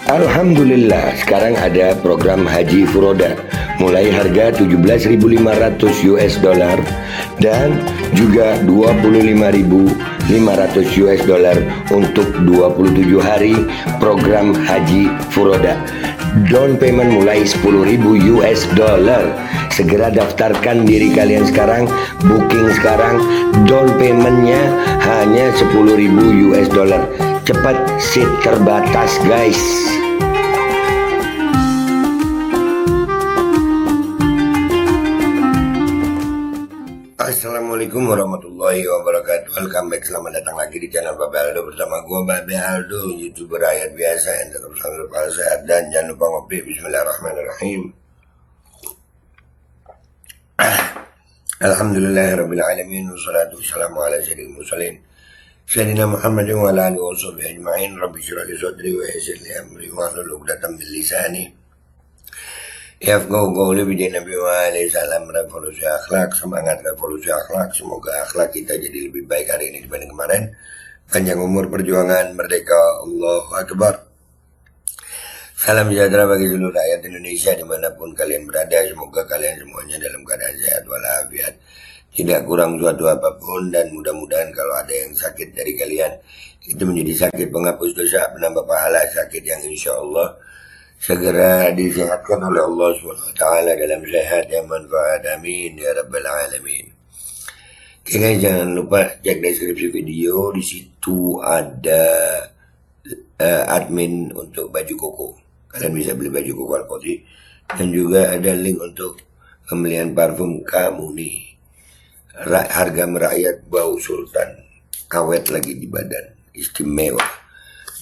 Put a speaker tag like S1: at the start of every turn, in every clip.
S1: Alhamdulillah, sekarang ada program Haji Furoda mulai harga 17.500 US dollar dan juga 25.500 US dollar untuk 27 hari program Haji Furoda. Down payment mulai 10.000 US dollar. Segera daftarkan diri kalian sekarang, booking sekarang. Down paymentnya hanya 10.000 US dollar. Cepat, seat terbatas guys. Assalamualaikum warahmatullahi wabarakatuh. Welcome back, selamat datang lagi di channel Babe Aldo bersama gue Babe Aldo, YouTuber rakyat biasa yang tetap selalu sehat dan jangan lupa ngopi. Bismillahirrahmanirrahim. Alhamdulillahirabbil alamin wassalatu wassalamu ala sayyidil mursalin sayyidina Muhammadin wa ala alihi washabihi ajmain. Rabbi shrah li sadri wa yassir li amri wahlul 'uqdatam min lisani yafqahu qawli. Bi Nabi wa alaihi salam. Revolusi akhlak, semangat revolusi akhlak. Semoga akhlak kita jadi lebih baik hari ini dibanding kemarin. Panjang umur, perjuangan, merdeka. Allahu Akbar. Salam sejahtera bagi seluruh rakyat Indonesia dimanapun kalian berada. Semoga kalian semuanya dalam keadaan sehat walafiat, tidak kurang suatu apapun, dan mudah-mudahan kalau ada yang sakit dari kalian itu menjadi sakit penghapus dosa, penambah pahala, sakit yang insya Allah segera disehatkan oleh Allah SWT dalam sehat yang manfaat. Amin ya rabbal alamin. Oke guys, jangan lupa cek deskripsi video, di situ ada admin untuk baju koko. Kalian bisa beli baju koko Al-Qadhi, dan juga ada link untuk pembelian parfum Kamuni. Harga merakyat, bau sultan, awet lagi di badan, istimewa.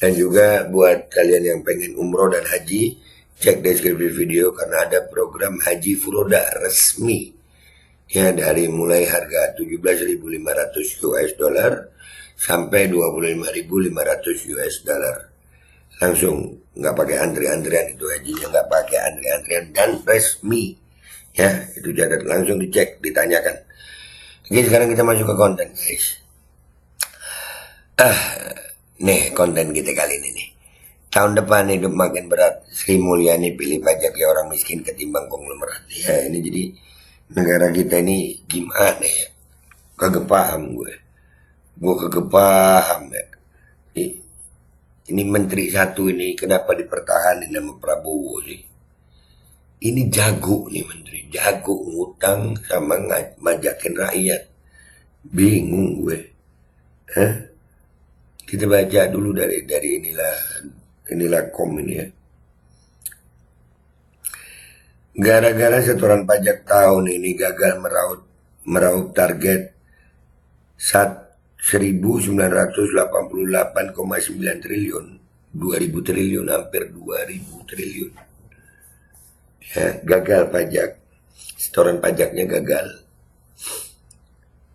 S1: Dan juga buat kalian yang pengen umroh dan haji, cek deskripsi video karena ada program Haji Furoda resmi. Ya, dari mulai harga 17.500 US dollar sampai 25.500 US dollar. Langsung, nggak pakai antri-antrian, itu hajinya nggak pakai antri-antrian dan resmi. Ya, itu catat, langsung dicek, ditanyakan. Oke, sekarang kita masuk ke konten guys. Nih konten kita kali ini nih. Tahun depan hidup makin berat, Sri Mulyani pilih pajak ya orang miskin ketimbang konglomerat. Ya ini jadi negara kita ini gimana ya? Kagak paham gue kagak paham ya. Ini menteri satu ini kenapa dipertahanin sama Prabowo sih? Ini jago nih menteri, jago ngutang sama ngajakin rakyat. Bingung gue. Kita baca dulu dari inilah kom ini ya. Gara-gara setoran pajak tahun ini gagal meraup target 1.988,9 triliun, 2.000 triliun, hampir 2.000 triliun. Ya, gagal pajak, setoran pajaknya gagal.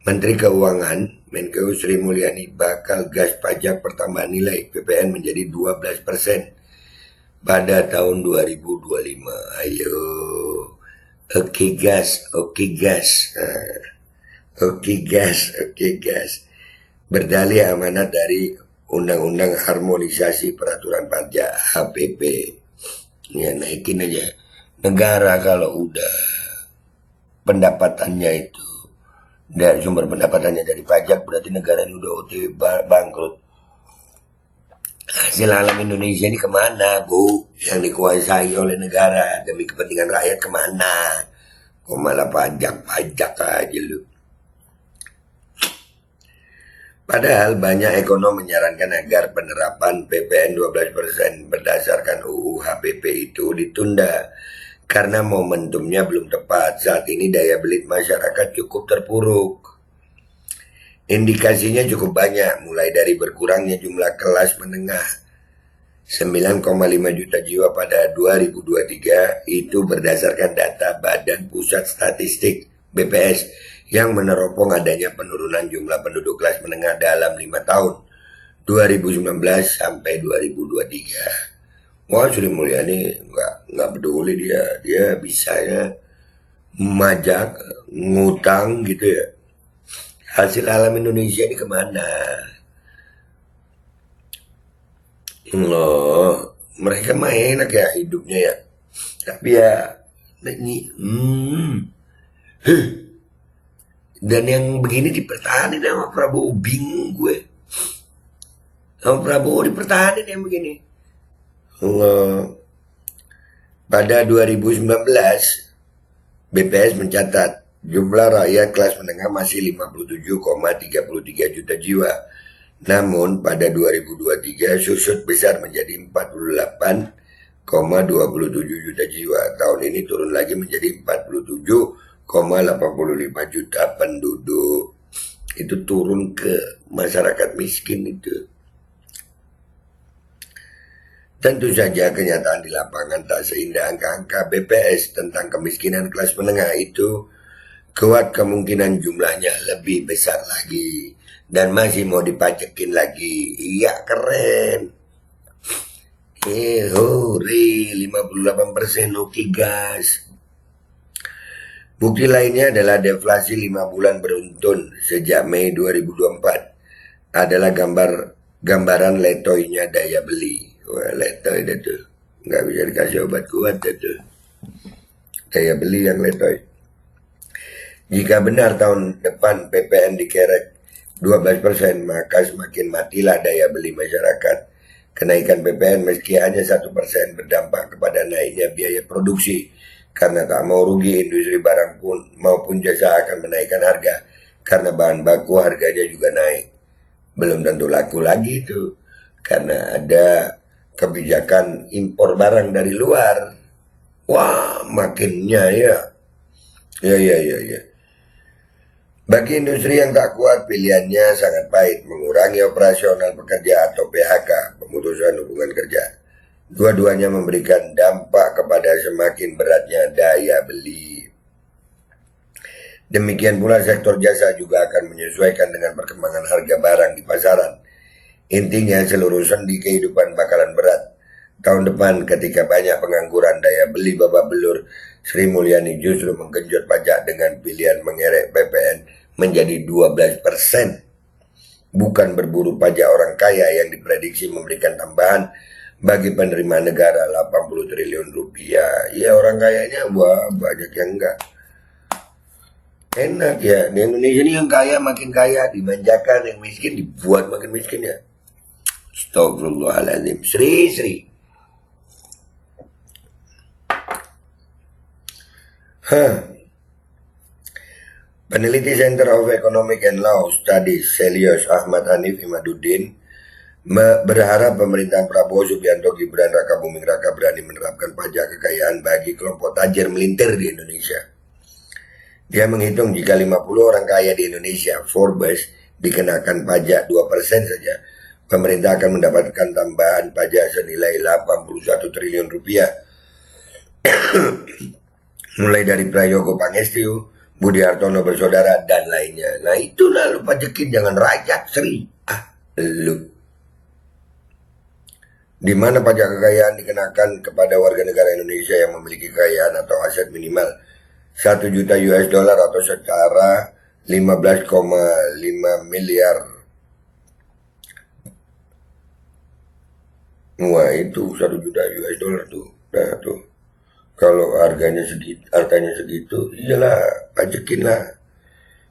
S1: Menteri Keuangan Menkeu Sri Mulyani bakal gas pajak pertambahan nilai PPN menjadi 12% pada tahun 2025. Ayo, oke gas. Berdalih amanat dari Undang-Undang Harmonisasi Peraturan Pajak HPP. Ya, naikin aja. Negara kalau udah pendapatannya itu dari sumber pendapatannya dari pajak, berarti negara ini udah OTW bangkrut. Hasil alam Indonesia ini kemana bu? Yang dikuasai oleh negara demi kepentingan rakyat kemana? Kok malah pajak aja lu? Padahal banyak ekonom menyarankan agar penerapan PPN 12% berdasarkan UU HPP itu ditunda karena momentumnya belum tepat. Saat ini daya beli masyarakat cukup terpuruk. Indikasinya cukup banyak, mulai dari berkurangnya jumlah kelas menengah 9,5 juta jiwa pada 2023, itu berdasarkan data Badan Pusat Statistik BPS yang meneropong adanya penurunan jumlah penduduk kelas menengah dalam 5 tahun 2019 sampai 2023. Wah, Sri Mulyani nggak peduli, dia bisanya majak, ngutang gitu ya. Hasil alam Indonesia ini kemana? Loh, Mereka mah enak ya hidupnya ya. Tapi ya ini dan yang begini dipertahanin sama Prabowo, bingung gue. Sama Prabowo dipertahanin yang begini. Pada 2019 BPS mencatat jumlah rakyat kelas menengah masih 57,33 juta jiwa. Namun pada 2023 susut besar menjadi 48,27 juta jiwa. Tahun ini turun lagi menjadi 47,85 juta penduduk. Itu turun ke masyarakat miskin itu. Tentu saja kenyataan di lapangan tak seindah angka-angka BPS tentang kemiskinan kelas menengah itu. Kuat kemungkinan jumlahnya lebih besar lagi. Dan masih mau dipajekin lagi. Iya, keren. Hore, 58%, oke gas. Bukti lainnya adalah deflasi 5 bulan beruntun sejak Mei 2024. Adalah gambaran letoynya daya beli. Wah, letoy itu tuh. Nggak bisa dikasih obat kuat itu. Daya beli yang letoy. Jika benar tahun depan PPN dikerek 12%, maka semakin matilah daya beli masyarakat. Kenaikan PPN meski hanya 1% berdampak kepada naiknya biaya produksi. Karena tak mau rugi, industri barang pun maupun jasa akan menaikkan harga. Karena bahan baku harganya juga naik. Belum tentu laku lagi itu. Karena ada kebijakan impor barang dari luar. Wah, makinnya ya. Ya. Bagi industri yang tak kuat, pilihannya sangat pahit, mengurangi operasional pekerja atau PHK, pemutusan hubungan kerja. Dua-duanya memberikan dampak kepada semakin beratnya daya beli. Demikian pula sektor jasa juga akan menyesuaikan dengan perkembangan harga barang di pasaran. Intinya seluruh sendi kehidupan bakalan berat. Tahun depan ketika banyak pengangguran daya beli babak belur, Sri Mulyani justru menggenjot pajak dengan pilihan mengerek PPN menjadi 12%. Bukan berburu pajak orang kaya yang diprediksi memberikan tambahan bagi penerima negara 80 triliun rupiah. Ya orang kayanya banyak yang enggak. Enak ya, di Indonesia ini yang kaya makin kaya, dimanjakan, yang miskin dibuat makin miskin ya. Astagfirullahaladzim. Sri. Peneliti Center of Economic and Law Studies Selios Ahmad Hanif Imaduddin berharap pemerintahan Prabowo Subianto Gibran Raka Buming Raka berani menerapkan pajak kekayaan bagi kelompok tajir melintir di Indonesia. Dia menghitung jika 50 orang kaya di Indonesia, Forbes, dikenakan pajak 2% saja, pemerintah akan mendapatkan tambahan pajak senilai 81 triliun rupiah. Mulai dari Prayogo Pangestu, Budi Hartono bersaudara, dan lainnya. Nah itulah lu pajekin, jangan rakyat Sri. Lu. Di mana pajak kekayaan dikenakan kepada warga negara Indonesia yang memiliki kekayaan atau aset minimal 1 juta US dollar atau setara 15,5 miliar. Wah itu 1 juta US dollar tuh. Nah tuh. Kalau harganya segitu, iyalah pajekin lah.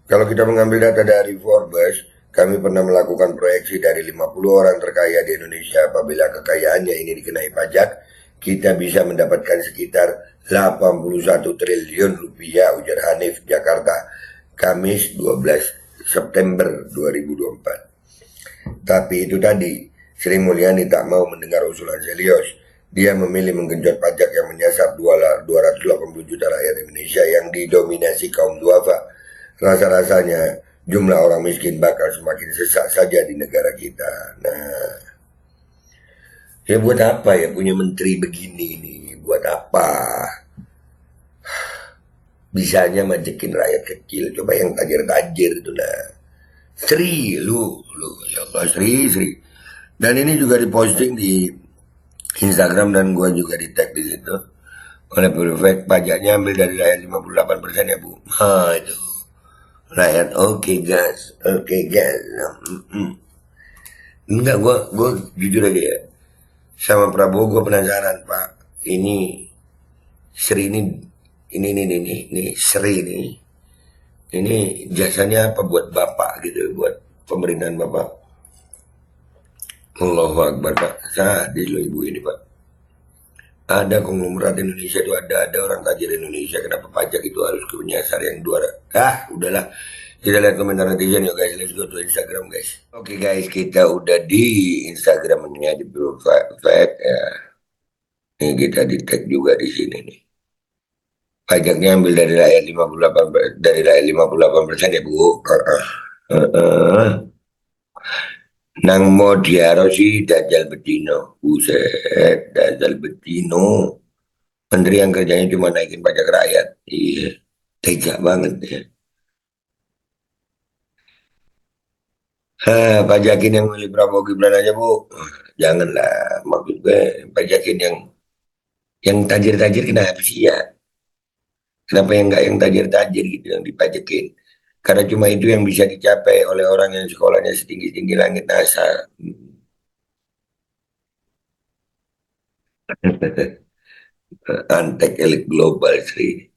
S1: Kalau kita mengambil data dari Forbes, kami pernah melakukan proyeksi dari 50 orang terkaya di Indonesia. Apabila kekayaannya ini dikenai pajak, kita bisa mendapatkan sekitar 81 triliun rupiah, ujar Hanif, Jakarta, Kamis 12 September 2024. Tapi itu tadi, Sri Mulyani tak mau mendengar usulan Selios. Dia memilih menggenjot pajak yang menyasar 280 juta rakyat Indonesia yang didominasi kaum duafa. Rasa-rasanya jumlah orang miskin bakal semakin sesak saja di negara kita. Nah, ya buat apa ya punya menteri begini nih? Buat apa? Bisanya majekin rakyat kecil. Coba yang tajir-tajir itu lah. Sri, lu, ya Allah, Sri. Dan ini juga diposting di Instagram dan gue juga di tag di situ oleh Perfect. Pajaknya ambil dari rakyat 58% ya Bu. Itu rakyat oke gas. Enggak, gue jujur aja ya. Sama Prabowo gue penasaran Pak. Ini Sri ini Sri ini jasanya apa buat Bapak gitu, buat pemerintahan Bapak. Allahu Akbar Pak. Sadis loh ibu ini Pak. Ada konglomerat Indonesia itu, ada orang tajir Indonesia. Kenapa pajak itu harus ke penyasar yang dua? Udahlah. Kita lihat komentar netizen yuk guys. Let's go to Instagram guys. Oke guys, kita udah di Instagramnya di profile ya. Ini kita di tag juga di sini nih. Pajaknya ambil dari rakyat 58% ya Bu. Nang Modiaro sih Dajjal Bedino. Buset, Dajjal Bedino. Menteri yang kerjanya cuma naikin pajak rakyat. Iya, tega banget ya. Pajakin yang milih Prabowo Gibran aja Bu. Janganlah, maksud gue pajakin yang tajir-tajir kenapa sih ya? Kenapa yang enggak yang tajir-tajir gitu yang dipajakin? Karena cuma itu yang bisa dicapai oleh orang yang sekolahnya setinggi-tinggi langit NASA. Antek elit global sih.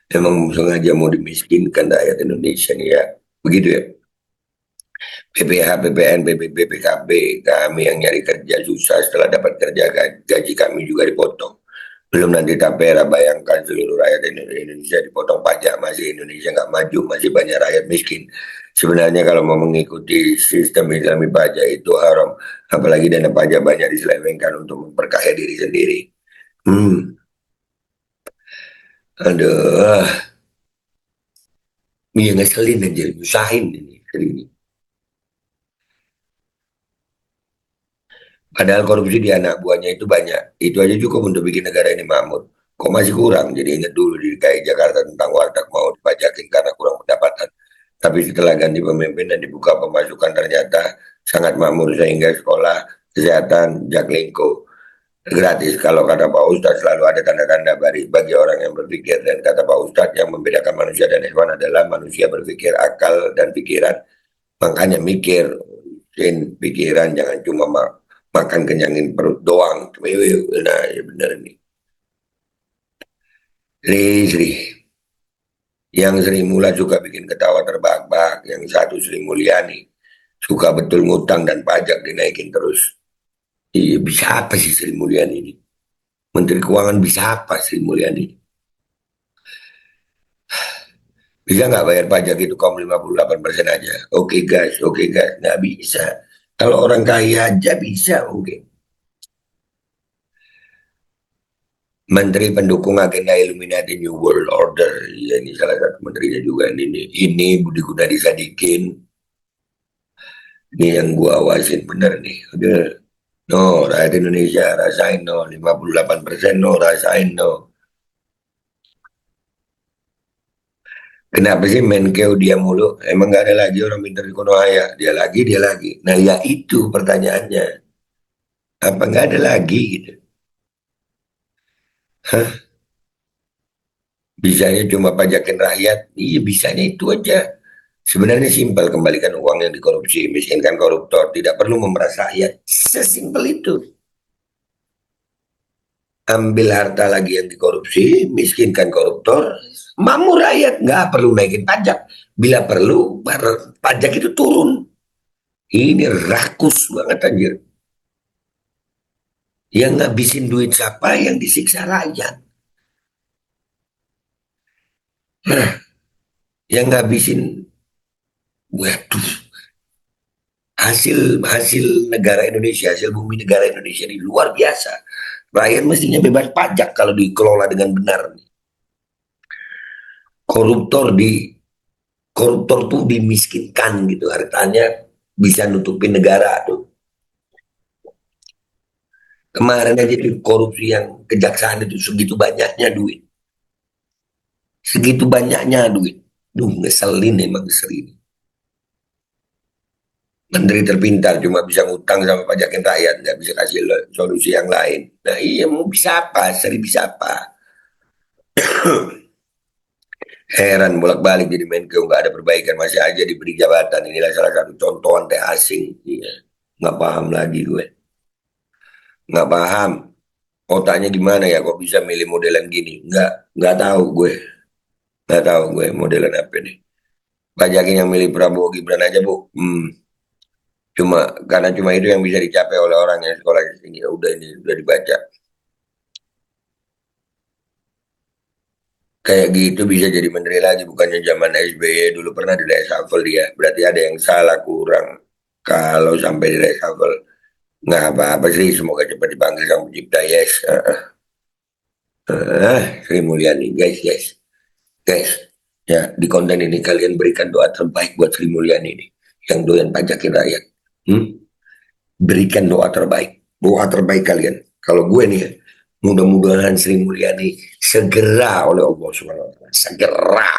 S1: Emang sengaja mau dimiskinkan rakyat Indonesia nih ya. Begitu ya. PPH, PPN, PBB, PKB, kami yang nyari kerja susah, setelah dapat kerja gaji kami juga dipotong. Belum nanti tapera, bayangkan seluruh rakyat Indonesia dipotong pajak, masih Indonesia nggak maju, masih banyak rakyat miskin. Sebenarnya kalau mau mengikuti sistem Islami pajak itu haram, apalagi dana pajak banyak diselewengkan untuk memperkaya diri sendiri. Aduh, iya ngeselin aja, usahin ini. Padahal korupsi di anak buahnya itu banyak. Itu aja cukup untuk bikin negara ini makmur. Kok masih kurang? Jadi ingat dulu di DKI Jakarta tentang warteg mau dipajakin karena kurang pendapatan. Tapi setelah ganti pemimpin dan dibuka pemasukan ternyata sangat makmur sehingga sekolah, kesehatan, jaklingko gratis. Kalau kata Pak Ustadz selalu ada tanda-tanda bagi orang yang berpikir, dan kata Pak Ustadz yang membedakan manusia dan hewan adalah manusia berpikir, akal dan pikiran. Makanya mikir, pikiran, jangan cuma makan kenyangin perut doang. Nah, ya benar nih. Sri. Yang Sri Mula juga bikin ketawa terbahak-bahak. Yang satu Sri Mulyani. Suka betul ngutang dan pajak dinaikin terus. Iya, bisa apa sih Sri Mulyani ini? Menteri Keuangan bisa apa Sri Mulyani? Bisa nggak bayar pajak itu kaum 58% aja? Oke guys, nggak bisa. Kalau orang kaya aja bisa mungkin. Menteri pendukung agenda Illuminati New World Order, ya ini salah satu menterinya juga ini Budi Gunadi Sadikin, ini yang gua awasin bener nih. Udah, no rakyat Indonesia rasain no 58% no rasain no. Kenapa sih Menkeu dia mulu? Emang gak ada lagi orang pintar di Konohaya? Dia lagi. Nah ya itu pertanyaannya. Apa nggak ada lagi gitu? Hah? Bisanya cuma pajakin rakyat? Iya bisanya itu aja. Sebenarnya simpel, kembalikan uang yang dikorupsi, miskinkan koruptor, tidak perlu memeras rakyat. Sesimpel itu. Ambil harta lagi yang dikorupsi, miskinkan koruptor, makmur rakyat, nggak perlu naikin pajak. Bila perlu, pajak itu turun. Ini rakus banget anjir. Yang ngabisin duit siapa? Yang disiksa rakyat. Nah, yang ngabisin, waduh, hasil hasil negara Indonesia, hasil bumi negara Indonesia ini luar biasa. Rakyat mestinya bebas pajak kalau dikelola dengan benar. Koruptor di Koruptor tuh dimiskinkan gitu, hartanya bisa nutupin negara tuh. Kemarin aja di korupsi yang kejaksaan itu segitu banyaknya duit, segitu banyaknya duit. Duh, ngeselin emang ngeselin. Menteri terpintar cuma bisa ngutang sama pajakin rakyat, nggak bisa kasih solusi yang lain. Nah iya mau bisa apa, seri bisa apa. Heran bolak-balik jadi Menkeu nggak ada perbaikan, masih aja diberi jabatan. Inilah salah satu contoh antek asing. Iya, nggak paham lagi gue. Nggak paham. Otaknya gimana ya kok bisa milih modelan gini? Nggak tahu gue. Nggak tahu gue modelan apa nih. Bajakin yang milih Prabowo Gibran aja, Bu. Cuma itu yang bisa dicapai oleh orang yang sekolah di sini. Ya udah ini udah dibaca. Kayak gitu bisa jadi menteri lagi, bukannya zaman SBY dulu pernah di reshuffle dia. Berarti ada yang salah kurang. Kalau sampai di reshuffle, nggak apa-apa sih. Semoga cepat dipanggil sang pencipta. Yes. Sri Mulyani, guys, guys, guys. Ya, di konten ini kalian berikan doa terbaik buat Sri Mulyani ini, yang doyan pajakin rakyat. Hmm? Berikan doa terbaik. Doa terbaik kalian. Kalau gue nih ya, mudah-mudahan Sri Mulyani segera oleh Allah SWT. Segera.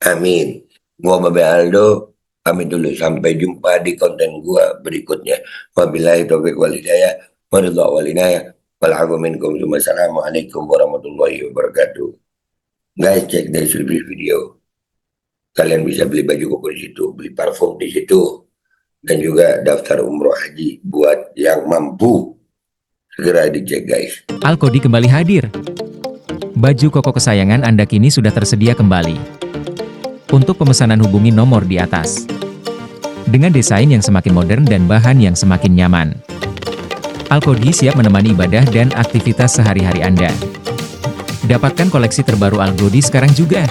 S1: Amin. Gua Babe Aldo, pamit dulu. Sampai jumpa di konten gua berikutnya. Wabillahi taufiq wal hidayah. Waridha wal inayah. Wal minkum. Assalamualaikum warahmatullahi wabarakatuh. Guys, cek deskripsi video. Kalian bisa beli baju koko di situ, beli parfum di situ, dan juga daftar umroh haji buat yang mampu. Segera dicek guys.
S2: Alkodi kembali hadir. Baju koko kesayangan Anda kini sudah tersedia kembali. Untuk pemesanan hubungi nomor di atas. Dengan desain yang semakin modern dan bahan yang semakin nyaman. Alkodi siap menemani ibadah dan aktivitas sehari-hari Anda. Dapatkan koleksi terbaru Alkodi sekarang juga.